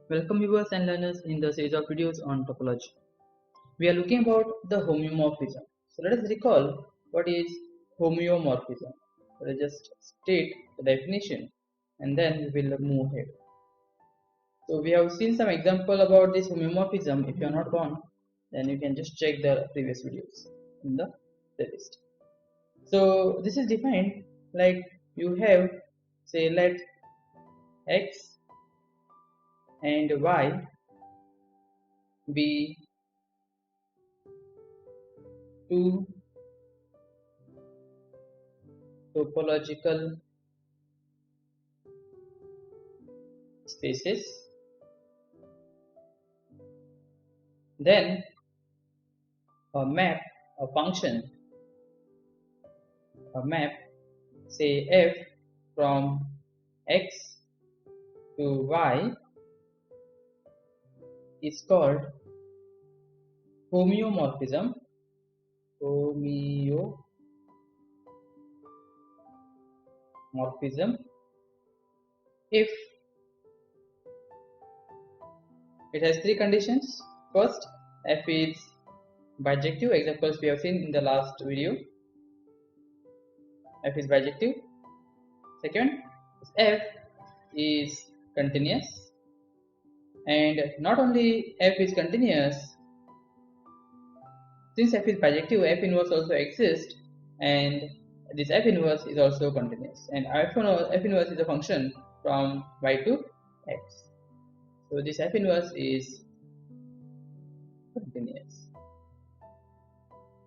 Welcome viewers and learners in the series of videos on topology. We are looking about the homeomorphism. So let us recall what is homeomorphism. Let us just state the definition and then we will move ahead. So we have seen some example about this homeomorphism. If you are not gone, then you can just check the previous videos in the playlist. So this is defined like you have, say, let x and y be two topological spaces, then a map, a function, a map, say f from x to y is called homeomorphism. Homeomorphism if it has three conditions. First, f is bijective. Examples we have seen in the last video. F is bijective. Second, f is continuous, and not only f is continuous, since f is bijective, f inverse also exists, and this f inverse is also continuous, and f inverse is a function from y to x. So this f inverse is continuous.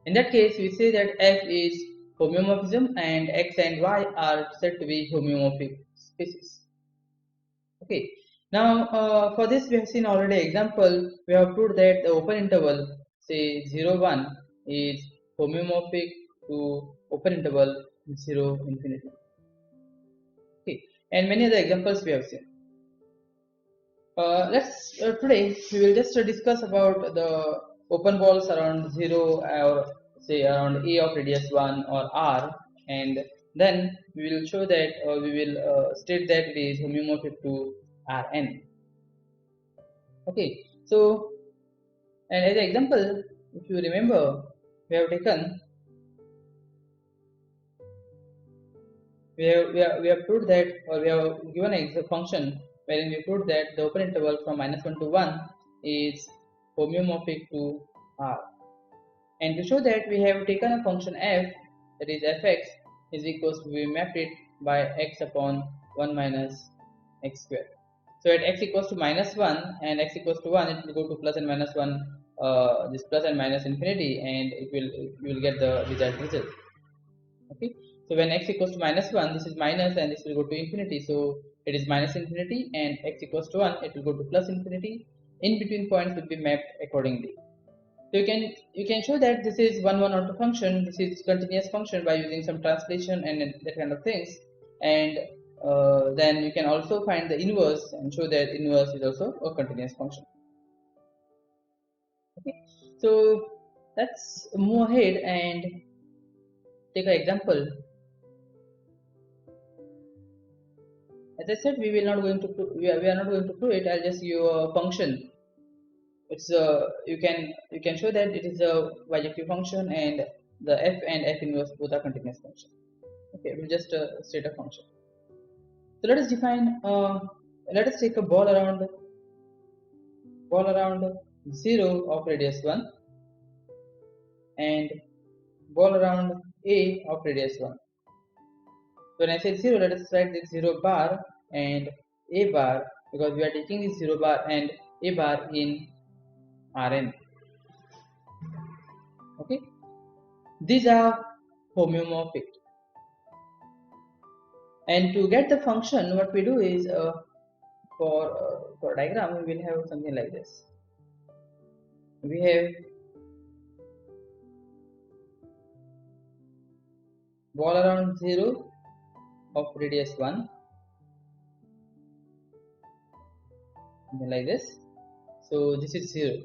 In that case, we say that f is homeomorphism and x and y are said to be homeomorphic spaces. Okay. Now, for this we have seen already example. We have proved that the open interval, say 0, 1, is homeomorphic to open interval 0, infinity. Okay, and many other examples we have seen. Today we will just discuss about the open balls around 0 or say around a of radius 1 or r, and then we will show that we will state that it is homeomorphic to Rn. Okay, so and as an example, if you remember, we have taken we have proved that, or we have given a function wherein we proved that the open interval from -1 to 1 is homeomorphic to R. And to show that, we have taken a function f, that is fx is equals to, we mapped it by x upon 1 minus x square. So at x equals to -1 and x equals to 1, it will go to plus and minus 1, this plus and minus infinity, and you will get the desired result. Okay, so when x equals to -1, this is minus and this will go to infinity, so it is minus infinity, and x equals to 1, it will go to plus infinity. In between points will be mapped accordingly. So you can show that this is 1 order function, this is continuous function by using some translation and that kind of things, and then you can also find the inverse and show that inverse is also a continuous function. Okay, so let's move ahead and take an example. As I said, we are not going to prove it. I'll just give you a function. It's you can show that it is a bijective function, and the f and f inverse both are continuous function. Okay, we'll just state a function. So let us define. Let us take a ball around 0 of radius 1 and ball around a of radius 1. So when I say 0, let us write this 0 bar and a bar, because we are taking this 0 bar and a bar in Rn. Okay, these are homeomorphic. And to get the function, what we do is for diagram we will have something like this. We have ball around 0 of radius 1, like this. So this is 0,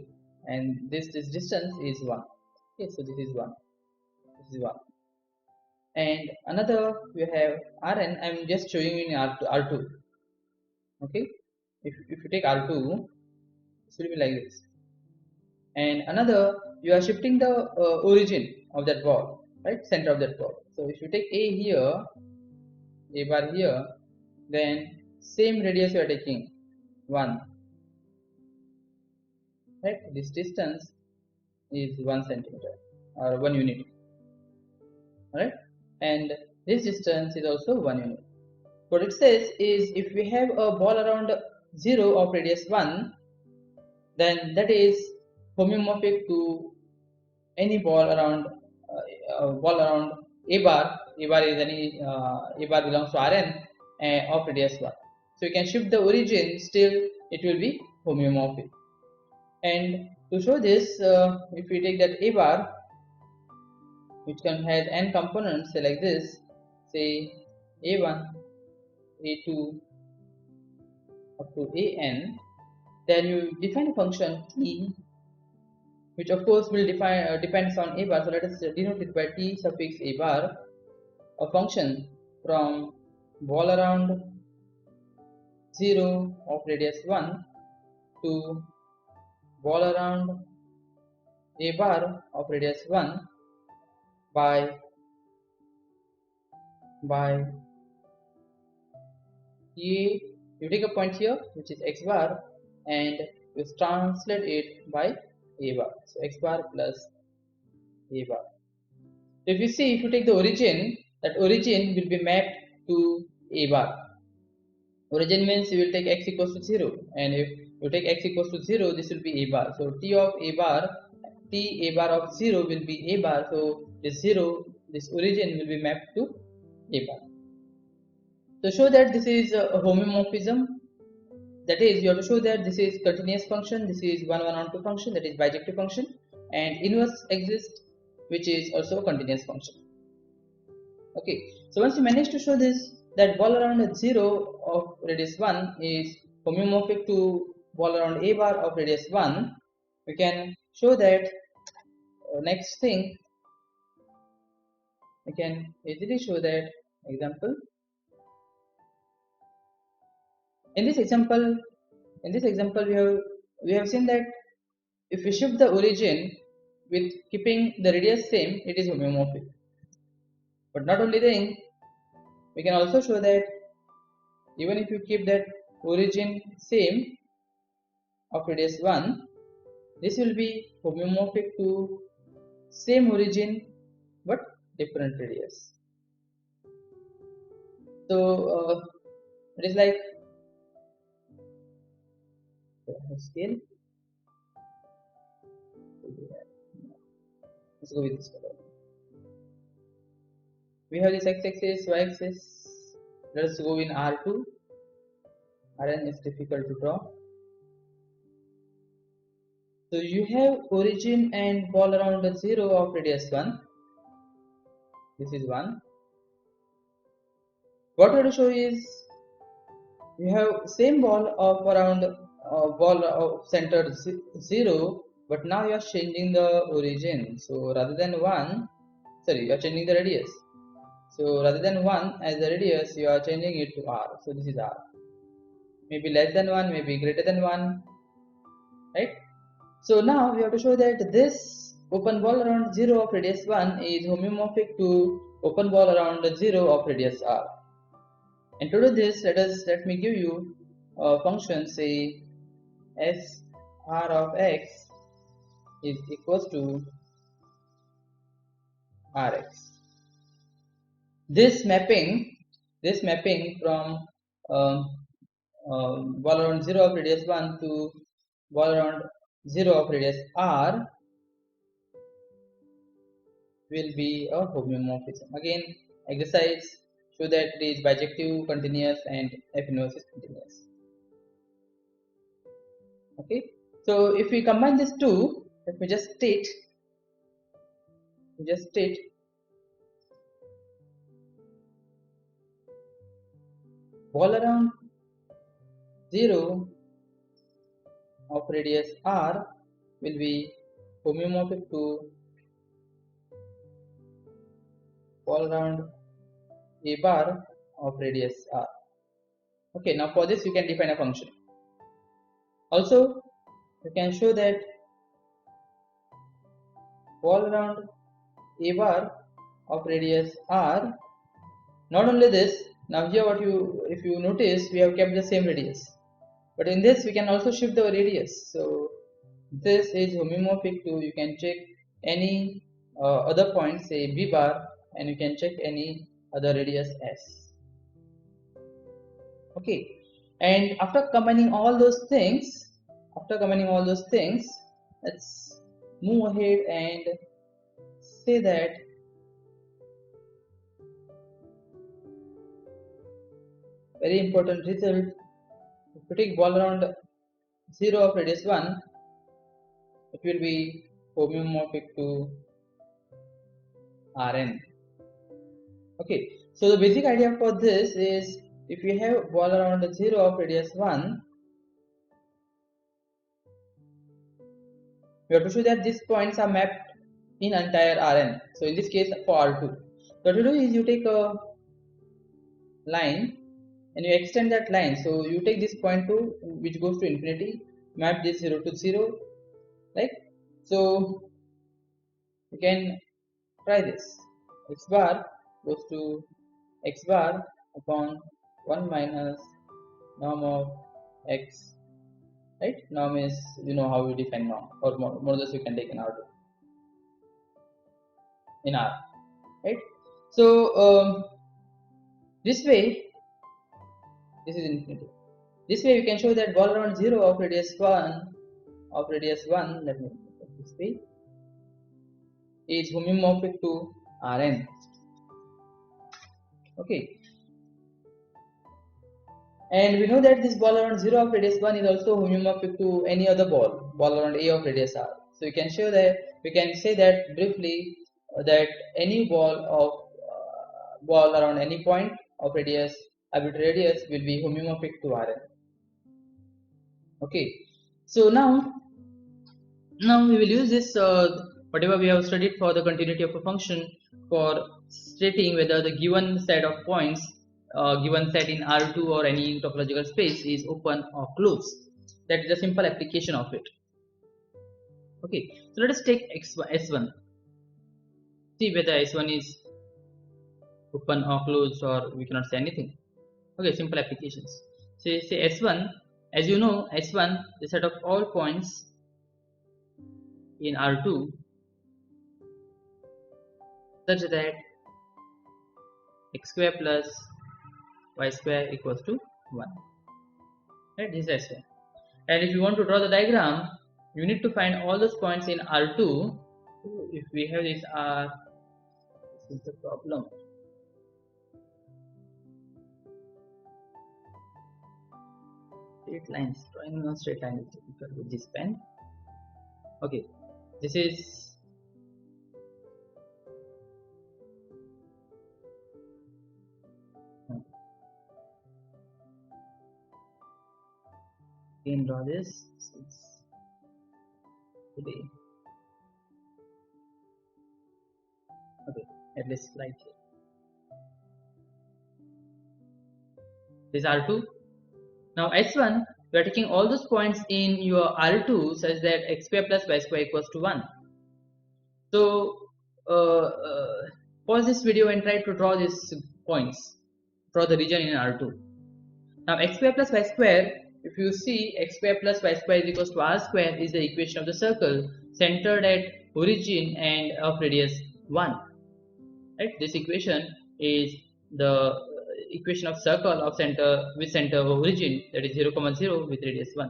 and this distance is 1. Okay, so this is 1, this is 1, and another we have Rn. I'm just showing you in R2. Okay, if you take R2, this will be like this. And another, you are shifting the origin of that ball, right, center of that ball. So if you take A here, A bar here, then same radius you are taking 1, right? This distance is 1 centimeter or 1 unit, right? And this distance is also 1 unit. What it says is, if we have a ball around 0 of radius 1, then that is homeomorphic to any ball around a bar. A bar is any a bar belongs to Rn of radius 1. So you can shift the origin, still it will be homeomorphic. And to show this, if we take that a bar, which can have n components, say like this, say a1, a2 up to an, then you define a function t, which of course will depends on a bar. So let us denote it by t suffix a bar, a function from ball around 0 of radius 1 to ball around a bar of radius 1 by a, you take a point here which is x bar and you translate it by a bar. So x bar plus a bar. So if you see, if you take the origin, that origin will be mapped to a bar. Origin means you will take x equals to 0, and if you take x equals to 0, this will be a bar. So t of a bar, t a bar of 0 will be a bar. So this 0, this origin will be mapped to a bar. To show that this is a homeomorphism, that is, you have to show that this is continuous function, this is 1 1 on 2 function, that is bijective function, and inverse exists, which is also a continuous function. Okay, so once you manage to show this, that ball around 0 of radius 1 is homeomorphic to ball around a bar of radius 1, we can show that next thing, we can easily show that example. In this example, we have seen that if we shift the origin with keeping the radius same, it is homeomorphic. But not only then, we can also show that even if you keep that origin same of radius 1, this will be homeomorphic to same origin but different radius. So it is like scale. Let's go with this color. We have this x-axis, y-axis. Let us go in R2. Rn is difficult to draw. So you have origin and ball around the 0 of radius 1. This is 1. What we want to show is, you have same ball of around ball of center 0, but now you are changing the origin. So rather than 1, sorry, you are changing the radius. So rather than 1 as the radius, you are changing it to r. So this is r. Maybe less than 1, maybe greater than 1, right? So now we have to show that this open ball around 0 of radius 1 is homeomorphic to open ball around 0 of radius r. And to do this, let me give you a function, say s r of x is equals to rx. This mapping from ball around 0 of radius 1 to ball around 0 of radius r will be a homeomorphism. Again, exercise, show that it is bijective, continuous, and f inverse is continuous. Okay, so if we combine these two, let me just state ball around 0 of radius r will be homeomorphic to ball around a bar of radius r. Okay, now for this you can define a function. Also, you can show that ball around a bar of radius r. Not only this, now here what you, if you notice, we have kept the same radius, but in this we can also shift the radius. So this is homeomorphic to, you can check any other point, say b bar, and you can check any other radius s. Okay, and after combining all those things, let's move ahead and say that very important result. If you take ball around 0 of radius 1, it will be homeomorphic to Rn. Okay, so the basic idea for this is, if you have ball around 0 of radius 1, we have to show that these points are mapped in entire Rn. So in this case for R2, what you do is you take a line and you extend that line. So you take this point 2 which goes to infinity, map this 0 to 0, right? So you can try this. X bar goes to x bar upon 1 minus norm of x, right? Norm is, you know how we define norm, or modulus you can take in R2, in R, right? So this way, this is infinity. This way you can show that ball around 0 of radius 1, let me put this way, is homeomorphic to Rn. Okay, and we know that this ball around 0 of radius 1 is also homeomorphic to any other ball around a of radius r. So you can show that, we can say that briefly, that any ball around any point of radius, arbitrary radius, will be homeomorphic to Rn. Okay, so now we will use this whatever we have studied for the continuity of a function for stating whether the given set of points, given set in R2 or any topological space, is open or closed. That is a simple application of it. Okay, so let us take S1. See whether S1 is open or closed, or we cannot say anything. Okay, simple applications. Say S1, as you know, S1, the set of all points in R2 such that x square plus y square equals to 1. Right, this is S1. And if you want to draw the diagram, you need to find all those points in R2. So if we have this R, this is the problem. Straight lines, drawing a straight line is difficult with this pen. Okay, this is again draw this today. Okay, at least slightly. This is R2. Now S1, we are taking all those points in your R2 such that x square plus y square equals to 1. So pause this video and try to draw these points, draw the region in R2. Now x square plus y square, if you see, x square plus y square is equals to r square is the equation of the circle centered at origin and of radius 1. Right? This equation is the equation of circle of center with center of origin, that is 0, 0 with radius 1.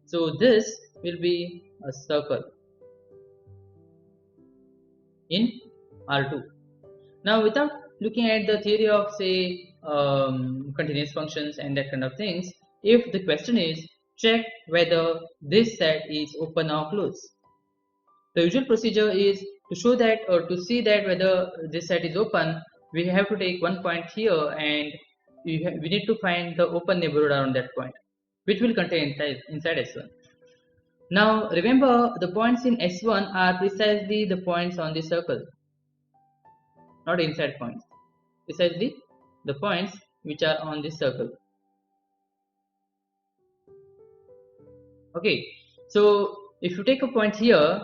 So this will be a circle in R2. Now without looking at the theory of, say, continuous functions and that kind of things, if the question is check whether this set is open or closed, the usual procedure is to show that, or to see that whether this set is open, we have to take one point here and we need to find the open neighborhood around that point, which will contain inside S1. Now remember, the points in S1 are precisely the points on the circle, not inside points, precisely the points which are on this circle. Okay, so if you take a point here,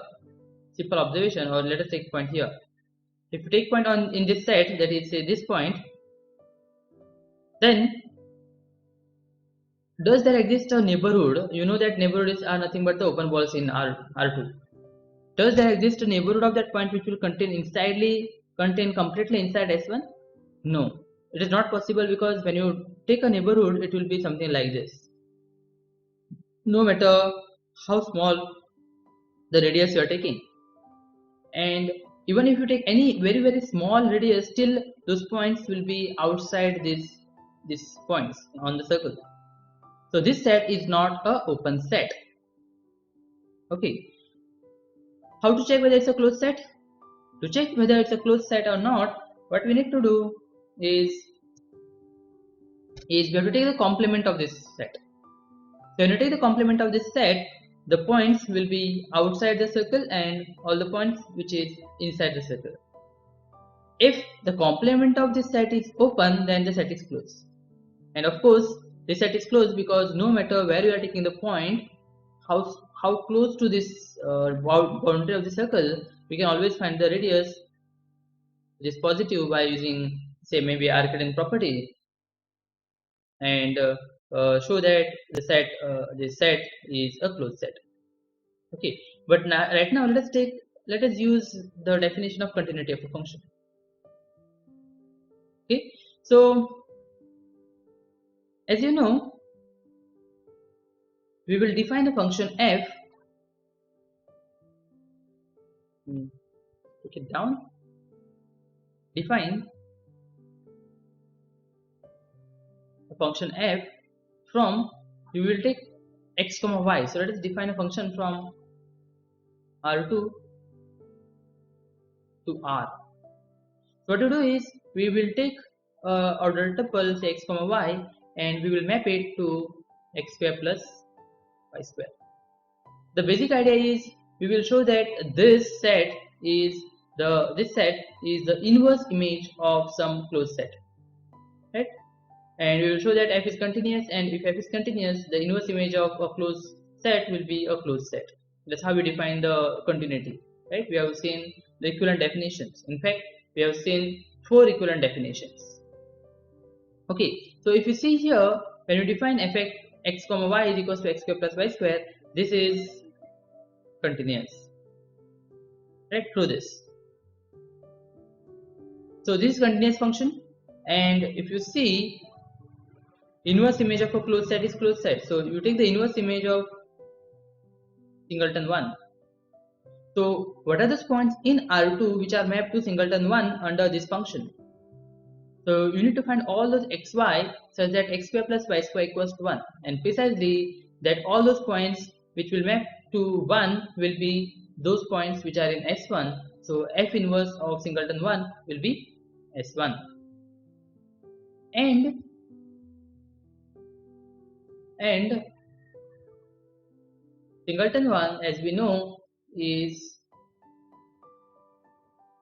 simple observation, or let us take a point here. If you take point on in this set, that is say this point, then does there exist a neighborhood? You know that neighborhoods are nothing but the open balls in R2. Does there exist a neighborhood of that point which will contain completely inside S1? No, it is not possible, because when you take a neighborhood, it will be something like this. No matter how small the radius you are taking, and even if you take any very small radius, still those points will be outside these points on the circle. So this set is not a open set. Okay, how to check whether it's a closed set? To check whether it's a closed set or not, what we need to do is we have to take the complement of this set. So when you take the complement of this set, the points will be outside the circle and all the points which is inside the circle. If the complement of this set is open, then the set is closed. And of course, this set is closed because no matter where you are taking the point, how close to this boundary of the circle, we can always find the radius which is positive by using, say, maybe Arcadian property, and show that this set is a closed set. Okay, but right now let us use the definition of continuity of a function. Okay, so as you know, we will define a function f. Take it down. Define a function f from, we will take x comma y. So let us define a function from R2 to R. So what to do is, we will take order tuple, say x comma y, and we will map it to x square plus y square. The basic idea is, we will show that this set is the inverse image of some closed set, right? And we will show that f is continuous, and if f is continuous, the inverse image of a closed set will be a closed set. That's how we define the continuity, right? We have seen the equivalent definitions. In fact, we have seen 4 equivalent definitions. Okay, so if you see here, when you define f x comma y is equals to x square plus y square, this is continuous, right? Through this. So this is continuous function, and if you see, inverse image of a closed set is closed set. So you take the inverse image of singleton 1. So what are those points in R2 which are mapped to singleton 1 under this function? So you need to find all those xy such that x square plus y square equals to 1, and precisely that all those points which will map to 1 will be those points which are in S1. So f inverse of singleton 1 will be S1, and singleton 1, as we know, is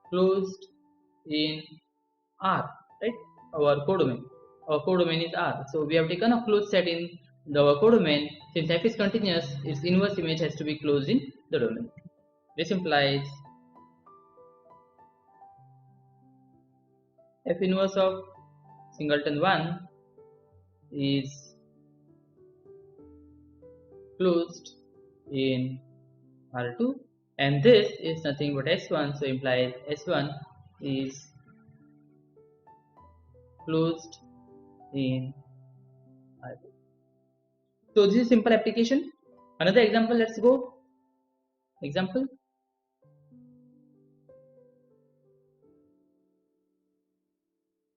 closed in R, right? Our codomain. Our codomain is R. So we have taken a closed set in our codomain. Since f is continuous, its inverse image has to be closed in the domain. This implies f inverse of singleton 1 is closed in R2, and this is nothing but S1, so implies S1 is closed in R2. So this is simple application. Another example, let's go. Example.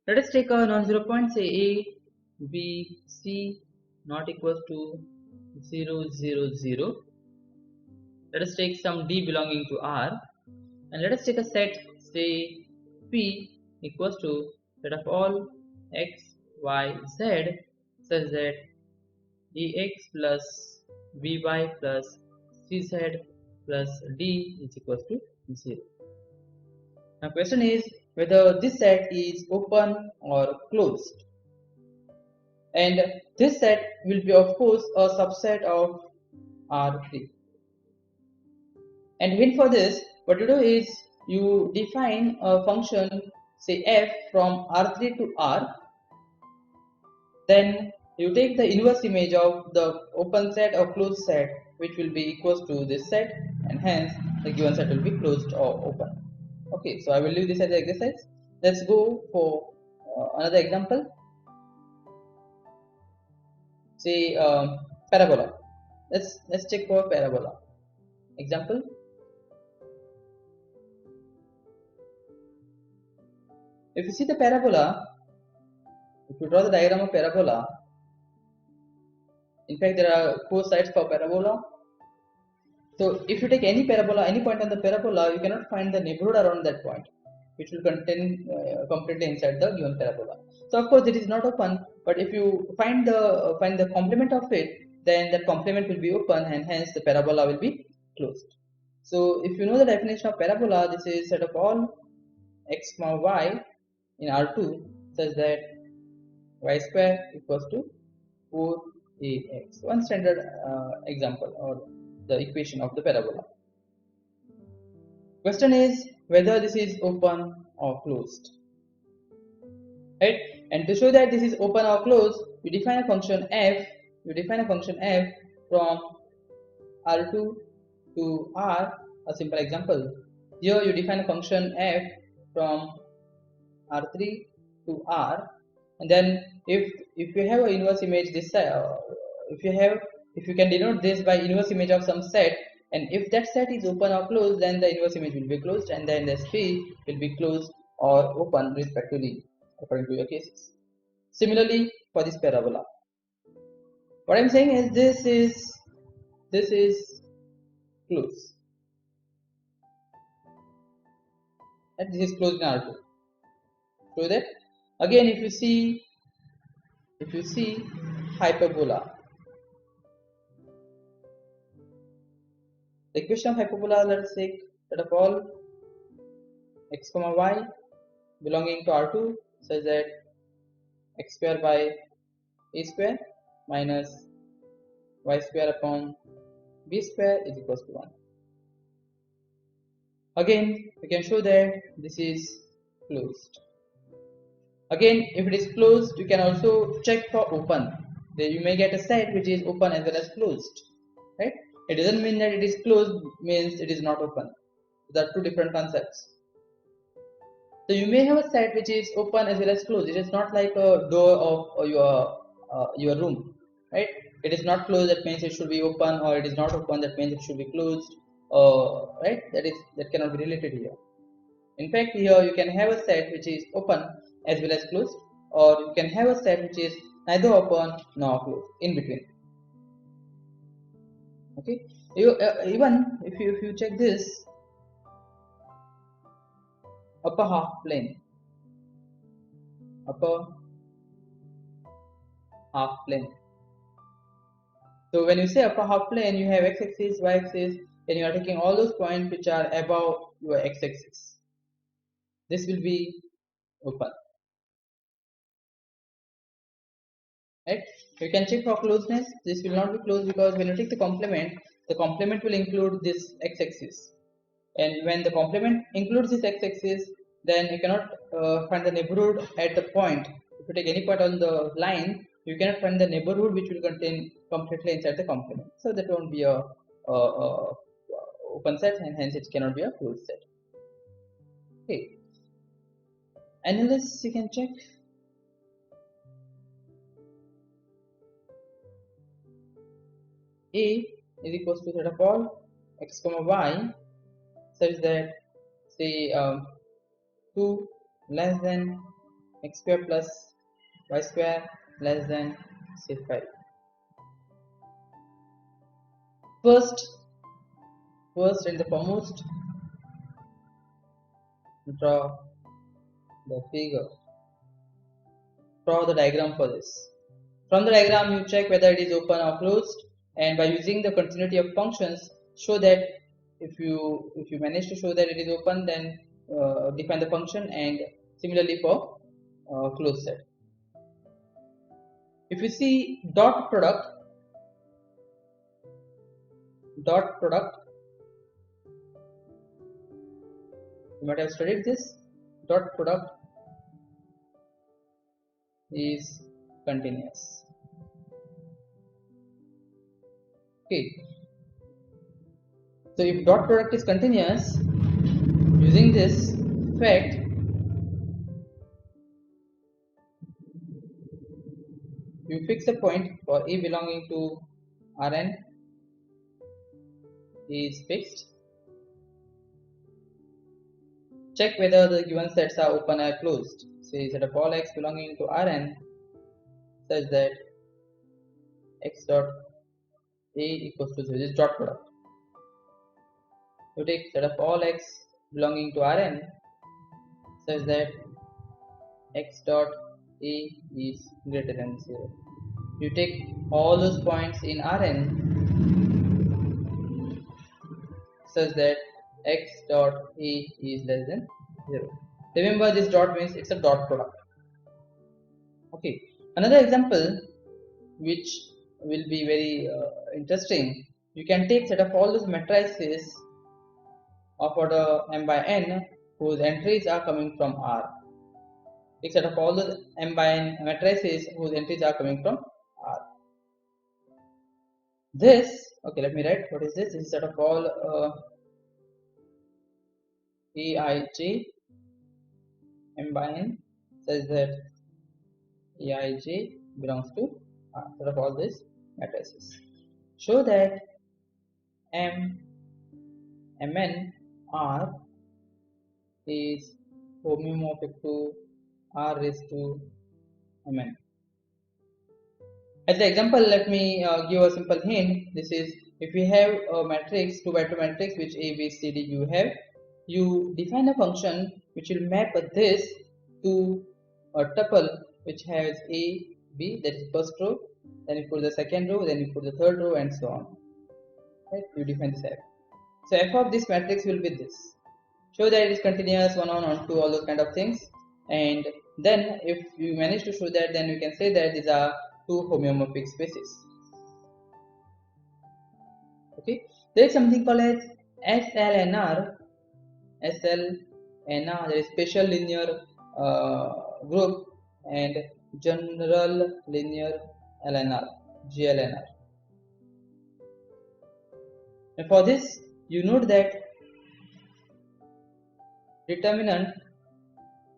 Let us take a non-zero point, say A, B, C not equals to 0, 0, 0. Let us take some D belonging to R, and let us take a set, say P equals to set of all x, y, z such that dx plus by plus cz plus d is equals to 0. Now question is whether this set is open or closed, and this set will be of course a subset of R3. And hint for this, what you do is you define a function say f from R3 to R, then you take the inverse image of the open set or closed set, which will be equals to this set, and hence the given set will be closed or open. Okay, so I will leave this as an exercise. Let's go for another example. Say parabola. Let's check for parabola. Example. If you see the parabola, if you draw the diagram of parabola, in fact there are four sides for parabola. So if you take any parabola, any point on the parabola, you cannot find the neighborhood around that point, which will contain completely inside the given parabola. So of course it is not open, but if you find the complement of it, then that complement will be open, and hence the parabola will be closed. So if you know the definition of parabola, this is set of all x comma y in R2 such that y square equals to 4ax. One standard example or the equation of the parabola. Question is whether this is open or closed, right? And to show that this is open or closed, you define a function f. You define a function f from R2 to R. A simple example. Here you define a function f from R3 to R, and then if you have an inverse image this if you can denote this by inverse image of some set, and if that set is open or closed, then the inverse image will be closed, and then the space will be closed or open respectively according to your cases. Similarly for this parabola, what I'm saying is this is closed, and this is closed in R2. So that again if you see hyperbola, the equation of hyperbola, let's take that of all x comma y belonging to R2 such that x square by a square minus y square upon b square is equals to 1. Again we can show that this is closed. Again if it is closed, you can also check for open. Then you may get a set which is open as well as closed, right? It doesn't mean that it is closed means it is not open. There are two different concepts. So you may have a set which is open as well as closed. It is not like a door of your room, right? It is not closed, that means it should be open, or it is not open, that means it should be closed, right? That cannot be related here. In fact, here you can have a set which is open as well as closed, or you can have a set which is neither open nor closed, in between. Okay, even if you check this upper half plane, so when you say upper half plane, you have x-axis, y-axis, and you are taking all those points which are above your x-axis. This will be open, right? You can check for closeness. This will not be closed because when you take the complement will include this x-axis, and when the complement includes this x-axis, then you cannot find the neighborhood at the point. If you take any point on the line, you cannot find the neighborhood which will contain completely inside the complement. So that won't be a open set, and hence it cannot be a closed set. Okay. Analysis you can check. A is equals to set of all x comma y such that say 2 less than x square plus y square less than say 5. First and the foremost, draw the figure, draw the diagram for this. From the diagram you check whether it is open or closed, and by using the continuity of functions show that if you manage to show that it is open, then define the function, and similarly for closed set. If you see dot product, dot product, you might have studied this, dot product is continuous. Okay, so if dot product is continuous, using this fact, you fix a point for E belonging to Rn is fixed. Check whether the given sets are open or closed. Say set of all x belonging to Rn such that x dot A equals to 0. This is dot product. You take set of all x belonging to Rn such that x dot A is greater than 0. You take all those points in Rn such that x dot A is less than 0. Remember, this dot means it's a dot product. Okay, another example which will be very interesting. You can take set of all those matrices of order m by n whose entries are coming from R. Take set of all those m by n matrices whose entries are coming from R. This, okay, let me write what is this. This is set of all Aij m by n such that Aij belongs to R. Set of all these matrices. Show that Mn R is homeomorphic to R raised to Mn. As the example, let me give a simple hint. This is if we have a matrix, 2 by 2 matrix, which A, B, C, D you have, you define a function which will map this to a tuple which has A, B, that is first row, then you put the second row, then you put the third row, and so on. Right? You define this f. So f of this matrix will be this. Show that it is continuous, 1 on 2, all those kind of things. And then if you manage to show that, then you can say that these are two homeomorphic spaces. Okay, there is something called as SLNR. SLNR, there is special linear group, and general linear LNR, GLNR. And for this, you note that determinant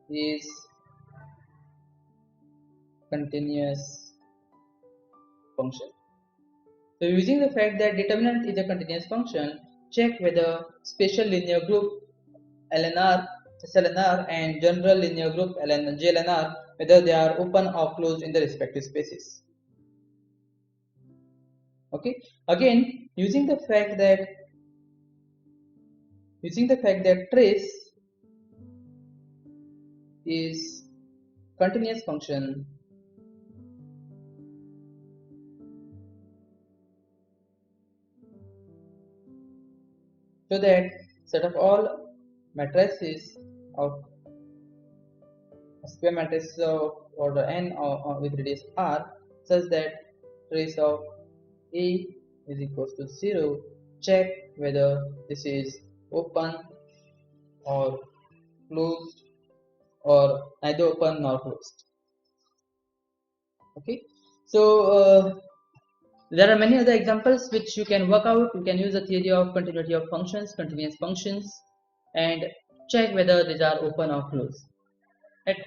is continuous function. So using the fact that determinant is a continuous function, check whether special linear group LNR, SLNR and general linear group GLNR, whether they are open or closed in the respective spaces. Okay, again using the fact that trace is continuous function, so that set of all matrices of square matrices of order n or with radius r such that trace of A is equals to 0, check whether this is open or closed or neither open nor closed. Okay, so there are many other examples which you can work out. You can use the theory of continuity of functions, continuous functions, and check whether these are open or closed. Right?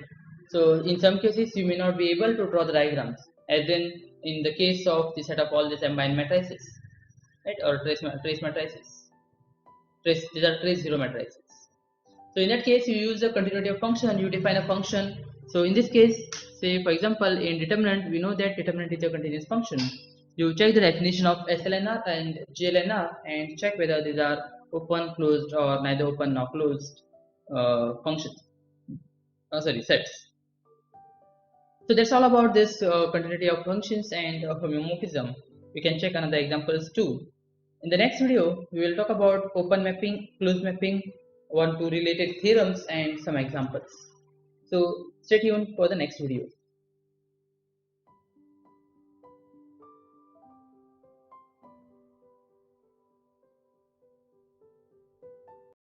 So in some cases you may not be able to draw the diagrams, as in the case of the set of all these m by n matrices, right, or trace matrices. These are trace zero matrices. So in that case you use the continuity of function, you define a function. So in this case, say for example in determinant, we know that determinant is a continuous function. You check the definition of SLNR and GLNR and check whether these are open, closed or neither open nor closed functions. Sets. So that's all about this continuity of functions and homeomorphism. We can check another examples too. In the next video, we will talk about open mapping, closed mapping, 1-2 related theorems and some examples. So stay tuned for the next video.